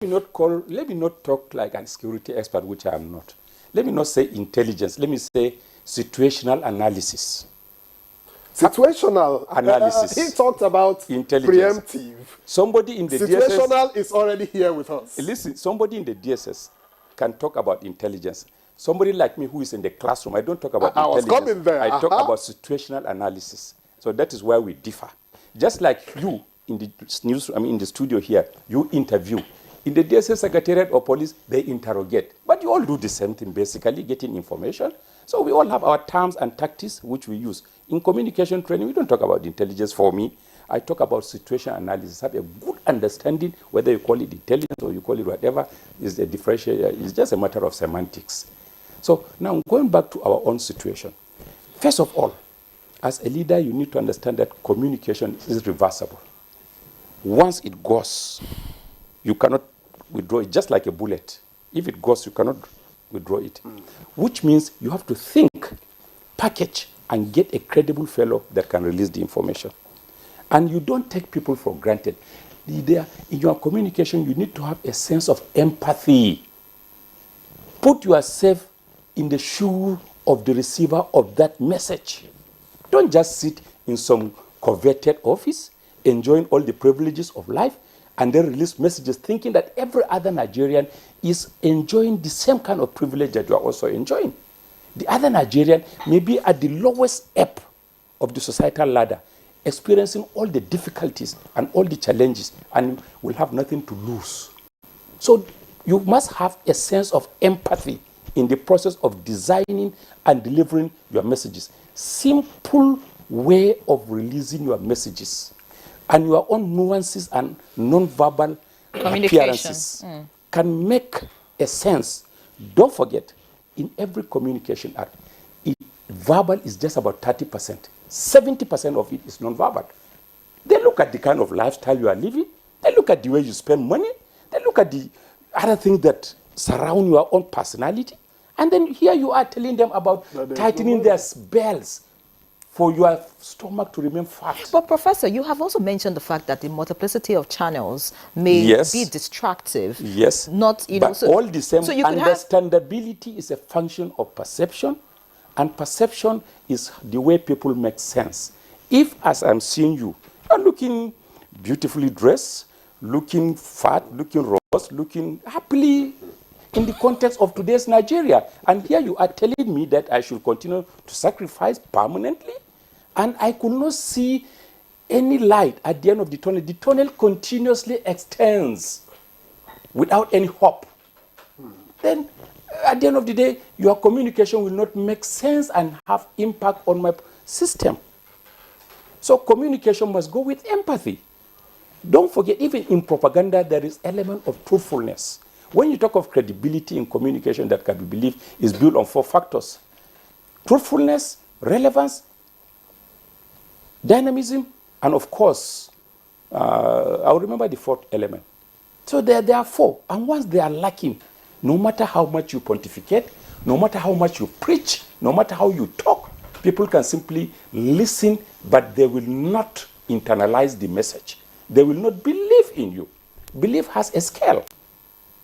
Let me not talk like a security expert, which I am not. Let me not say intelligence. Let me say situational analysis. Situational analysis. He talked about preemptive. Somebody in the situational DSS is already here with us. Listen, somebody in the DSS can talk about intelligence. Somebody like me who is in the classroom, I don't talk about intelligence. I was coming there. I talk about situational analysis. So that is where we differ. Just like you in the news, in the studio here, you interview. In the DSS Secretariat or police, they interrogate. But you all do the same thing, basically, getting information. So we all have our terms and tactics which we use. In communication training, we don't talk about intelligence for me. I talk about situation analysis, have a good understanding, whether you call it intelligence or you call it whatever, is a differentiator. It's just a matter of semantics. So now going back to our own situation. First of all, as a leader, you need to understand that communication is reversible. Once it goes, you cannot withdraw it, just like a bullet. If it goes, you cannot withdraw it. Which means you have to think, package, and get a credible fellow that can release the information. And you don't take people for granted. In your communication, you need to have a sense of empathy. Put yourself in the shoe of the receiver of that message. Don't just sit in some coveted office, enjoying all the privileges of life, and then release messages thinking that every other Nigerian is enjoying the same kind of privilege that you are also enjoying. The other Nigerian may be at the lowest ebb of the societal ladder, experiencing all the difficulties and all the challenges, and will have nothing to lose. So you must have a sense of empathy in the process of designing and delivering your messages. Simple way of releasing your messages and your own nuances and non-verbal appearances can make a sense. Don't forget, in every communication act, verbal is just about 30%. 70% of it is non-verbal. They look at the kind of lifestyle you are living. They look at the way you spend money. They look at the other things that surround your own personality. And then here you are telling them about tightening their belts for your stomach to remain fat. But Professor, you have also mentioned the fact that the multiplicity of channels may be distractive. Yes. Not, but all the same, so understandability is a function of perception, and perception is the way people make sense. If, as I'm seeing you, you're looking beautifully dressed, looking fat, looking robust, looking happily in the context of today's Nigeria, and here you are telling me that I should continue to sacrifice permanently, and I could not see any light at the end of the tunnel. The tunnel continuously extends without any hope. Then, at the end of the day, your communication will not make sense and have impact on my system. So communication must go with empathy. Don't forget, even in propaganda, there is element of truthfulness. When you talk of credibility in communication that can be believed, is built on 4 factors: truthfulness, relevance, dynamism, and of course, I'll remember the 4th element. So there are 4, and once they are lacking, no matter how much you pontificate, no matter how much you preach, no matter how you talk, people can simply listen, but they will not internalize the message. They will not believe in you. Belief has a scale.